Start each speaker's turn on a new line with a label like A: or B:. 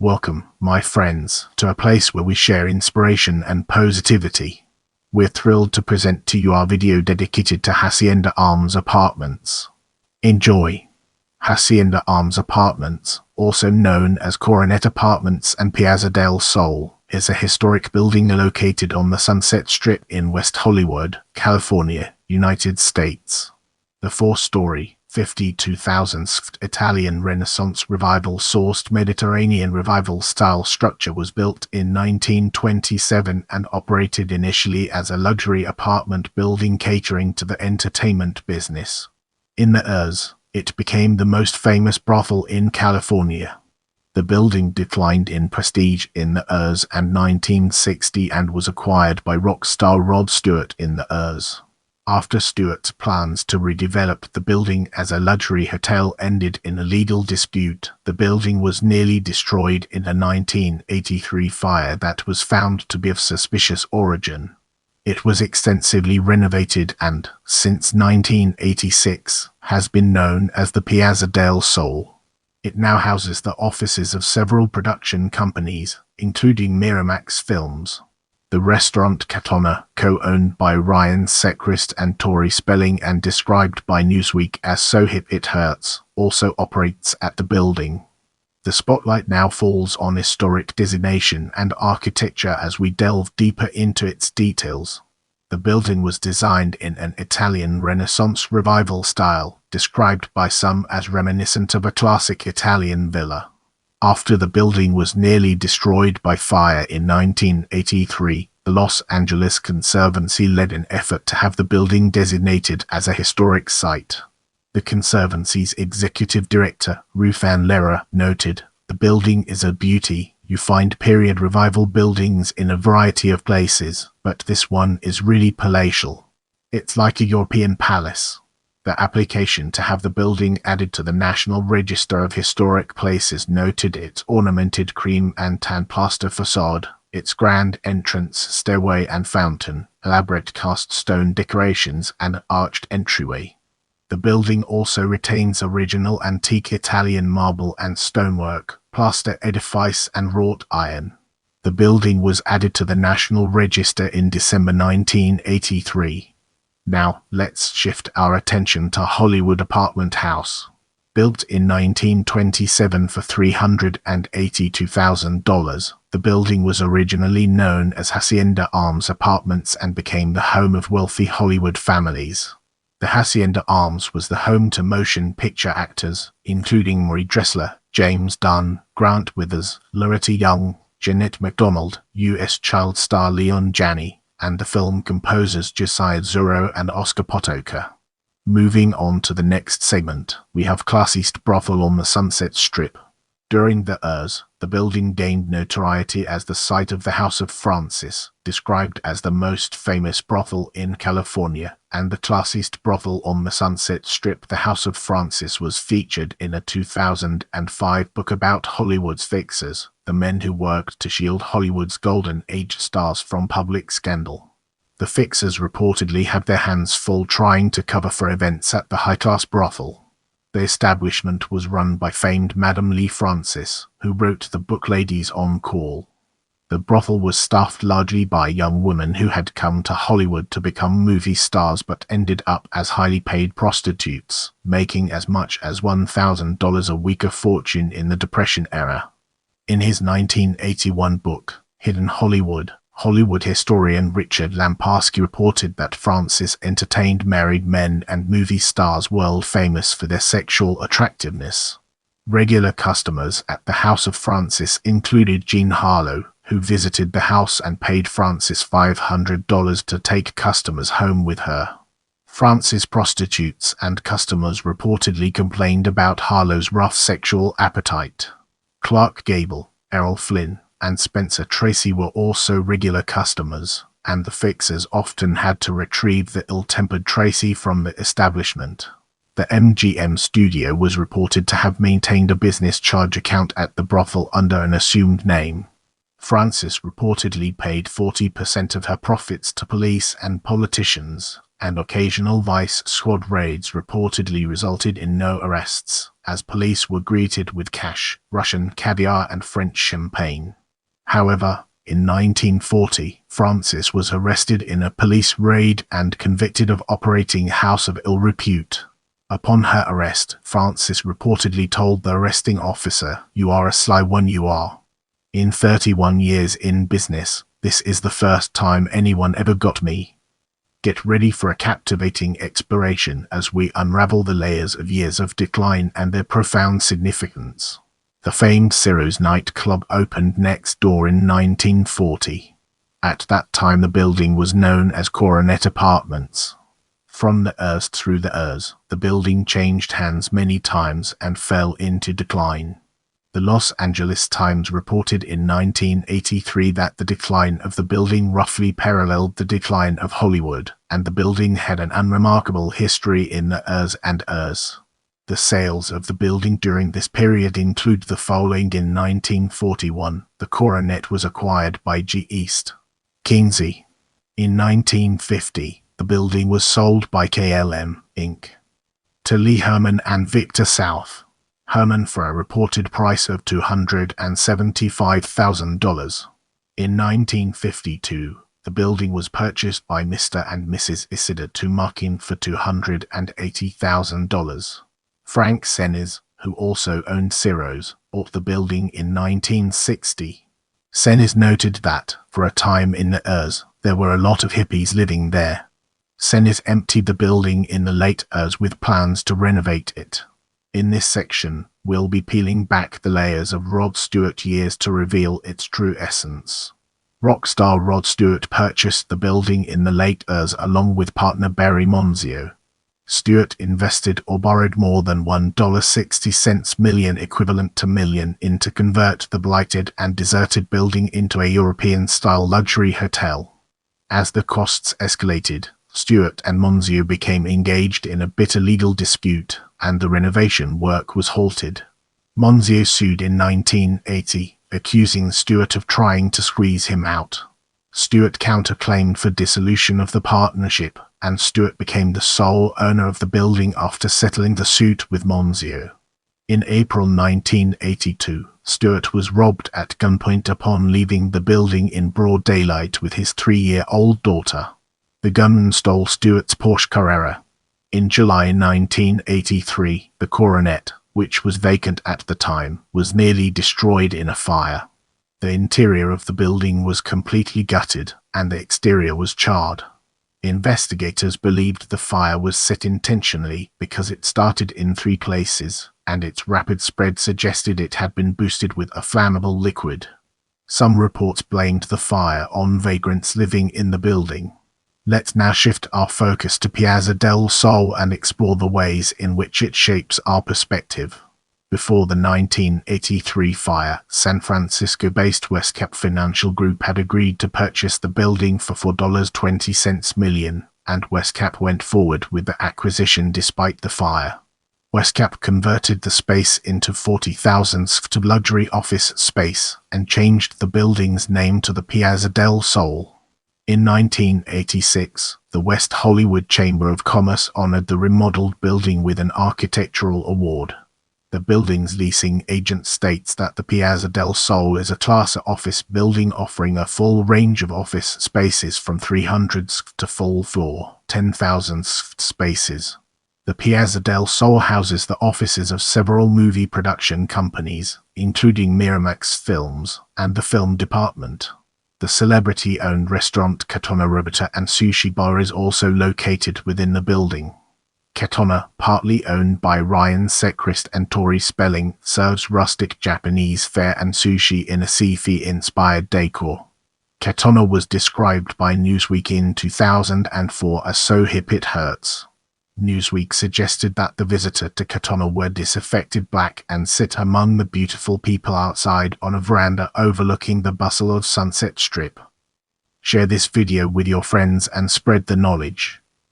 A: Welcome, my friends, to a place where we share inspiration and positivity. We're thrilled to present to you our video dedicated to Hacienda Arms Apartments. Enjoy. Hacienda Arms Apartments, also known as Coronet Apartments and Piazza del Sol, is a historic building located on the Sunset Strip in West Hollywood, California, United States. The four-story, 52,000 sqft Italian Renaissance Revival-sourced Mediterranean Revival-style structure was built in 1927 and operated initially as a luxury apartment building catering to the entertainment business. In the years, it became the most famous brothel in California. The building declined in prestige in the years and 1960 and was acquired by rock star Rod Stewart in the years. After Stewart's plans to redevelop the building as a luxury hotel ended in a legal dispute, the building was nearly destroyed in a 1983 fire that was found to be of suspicious origin. It was extensively renovated and, since 1986, has been known as the Piazza del Sol. It now houses the offices of several production companies, including Miramax Films. The restaurant Katana, co-owned by Seacrest and Tori, spelling and described by Newsweek as "So Hip It Hurts," also operates at the building. The spotlight now falls on historic designation and architecture as we delve deeper into its details. The building was designed in an Italian Renaissance Revival style, described by some as reminiscent of a classic Italian villa. After the building was nearly destroyed by fire in 1983, the Los Angeles Conservancy led an effort to have the building designated as a historic site. The Conservancy's executive director, Rufan Lera, noted, "The building is a beauty. You find period revival buildings in a variety of places, but this one is really palatial. It's like a European palace." The application to have the building added to the National Register of Historic Places noted its ornamented cream and tan plaster facade, its grand entrance, stairway and fountain, elaborate cast stone decorations and arched entryway. The building also retains original antique Italian marble and stonework, plaster edifice and wrought iron. The building was added to the National Register in December 1983. Now, let's shift our attention to Hollywood Apartment House. Built in 1927 for $382,000, the building was originally known as Hacienda Arms Apartments and became the home of wealthy Hollywood families. The Hacienda Arms was the home to motion picture actors, including Marie Dressler, James Dunn, Grant Withers, Loretta Young, Jeanette MacDonald, U.S. child star Leon Janney, and the film composers Josiah Zuro and Oscar Potoka. Moving on to the next segment, we have classiest brothel on the Sunset Strip. During the years, the building gained notoriety as the site of the House of Francis, described as the most famous brothel in California, and the classiest brothel on the Sunset Strip. The House of Francis was featured in a 2005 book about Hollywood's fixers, the men who worked to shield Hollywood's golden age stars from public scandal. The fixers reportedly had their hands full trying to cover for events at the high-class brothel. The establishment was run by famed Madame Lee Francis, who wrote the book Ladies on Call. The brothel was staffed largely by young women who had come to Hollywood to become movie stars but ended up as highly paid prostitutes, making as much as $1,000 a week, a fortune in the Depression era. In his 1981 book, Hidden Hollywood, Hollywood historian Richard Lamparski reported that Francis entertained married men and movie stars world famous for their sexual attractiveness. Regular customers at the House of Francis included Jean Harlow, who visited the house and paid Francis $500 to take customers home with her. Francis prostitutes and customers reportedly complained about Harlow's rough sexual appetite. Clark Gable, Errol Flynn, and Spencer Tracy were also regular customers, and the fixers often had to retrieve the ill-tempered Tracy from the establishment. The MGM studio was reported to have maintained a business charge account at the brothel under an assumed name. Francis reportedly paid 40% of her profits to police and politicians, and occasional vice squad raids reportedly resulted in no arrests. as police were greeted with cash, Russian caviar and French champagne. However, in 1940, Frances was arrested in a police raid and convicted of operating a house of ill repute. Upon her arrest, Frances reportedly told the arresting officer, "You are a sly one, you are. In 31 years in business, this is the first time anyone ever got me." Get ready for a captivating exploration as we unravel the layers of years of decline and their profound significance. The famed Ciro's nightclub opened next door in 1940. At that time the building was known as Coronet Apartments. From the earth through the years, the building changed hands many times and fell into decline. The Los Angeles Times reported in 1983 that the decline of the building roughly paralleled the decline of Hollywood, and the building had an unremarkable history in the years and years. The sales of the building during this period include the following. In 1941, the Coronet was acquired by G. East Kinsey. In 1950, the building was sold by KLM, Inc. to Lee Herman and Victor South. Herman for a reported price of $275,000. In 1952, the building was purchased by Mr. and Mrs. Isidore Tumakin for $280,000. Frank Senes, who also owned Ciro's, bought the building in 1960. Senes noted that, for a time in the years, there were a lot of hippies living there. Senes emptied the building in the late years with plans to renovate it. In this section, we'll be peeling back the layers of Rod Stewart years to reveal its true essence. Rock star Rod Stewart purchased the building in the late years along with partner Barry Monzio. Stewart invested or borrowed more than $1.60 million equivalent to million in to convert the blighted and deserted building into a European-style luxury hotel. As the costs escalated, Stewart and Monzio became engaged in a bitter legal dispute, and the renovation work was halted. Monzio sued in 1980, accusing Stewart of trying to squeeze him out. Stewart counterclaimed for dissolution of the partnership, and Stewart became the sole owner of the building after settling the suit with Monzio. In April 1982, Stewart was robbed at gunpoint upon leaving the building in broad daylight with his 3-year-old daughter. The gunman stole Stewart's Porsche Carrera. In July 1983, the Coronet, which was vacant at the time, was nearly destroyed in a fire. The interior of the building was completely gutted, and the exterior was charred. Investigators believed the fire was set intentionally because it started in 3 places, and its rapid spread suggested it had been boosted with a flammable liquid. Some reports blamed the fire on vagrants living in the building. Let's now shift our focus to Piazza del Sol and explore the ways in which it shapes our perspective. Before the 1983 fire, San Francisco-based Westcap Financial Group had agreed to purchase the building for $4.20 million, and Westcap went forward with the acquisition despite the fire. Westcap converted the space into 40,000 sq ft luxury office space and changed the building's name to the Piazza del Sol. In 1986, the West Hollywood Chamber of Commerce honored the remodeled building with an architectural award. The building's leasing agent states that the Piazza del Sol is a Class A office building offering a full range of office spaces from 300 sq ft to full-floor, 10,000 sq ft spaces. The Piazza del Sol houses the offices of several movie production companies, including Miramax Films and the film department. The celebrity-owned restaurant Katana Robota and Sushi Bar is also located within the building. Katana, partly owned by Ryan Seacrest and Tori Spelling, serves rustic Japanese fare and sushi in a sci-fi-inspired decor. Katana was described by Newsweek in 2004 as "so hip it hurts." Newsweek suggested that the visitor to Katana wear disaffected black and sit among the beautiful people outside on a veranda overlooking the bustle of Sunset Strip. Share this video with your friends and spread the knowledge.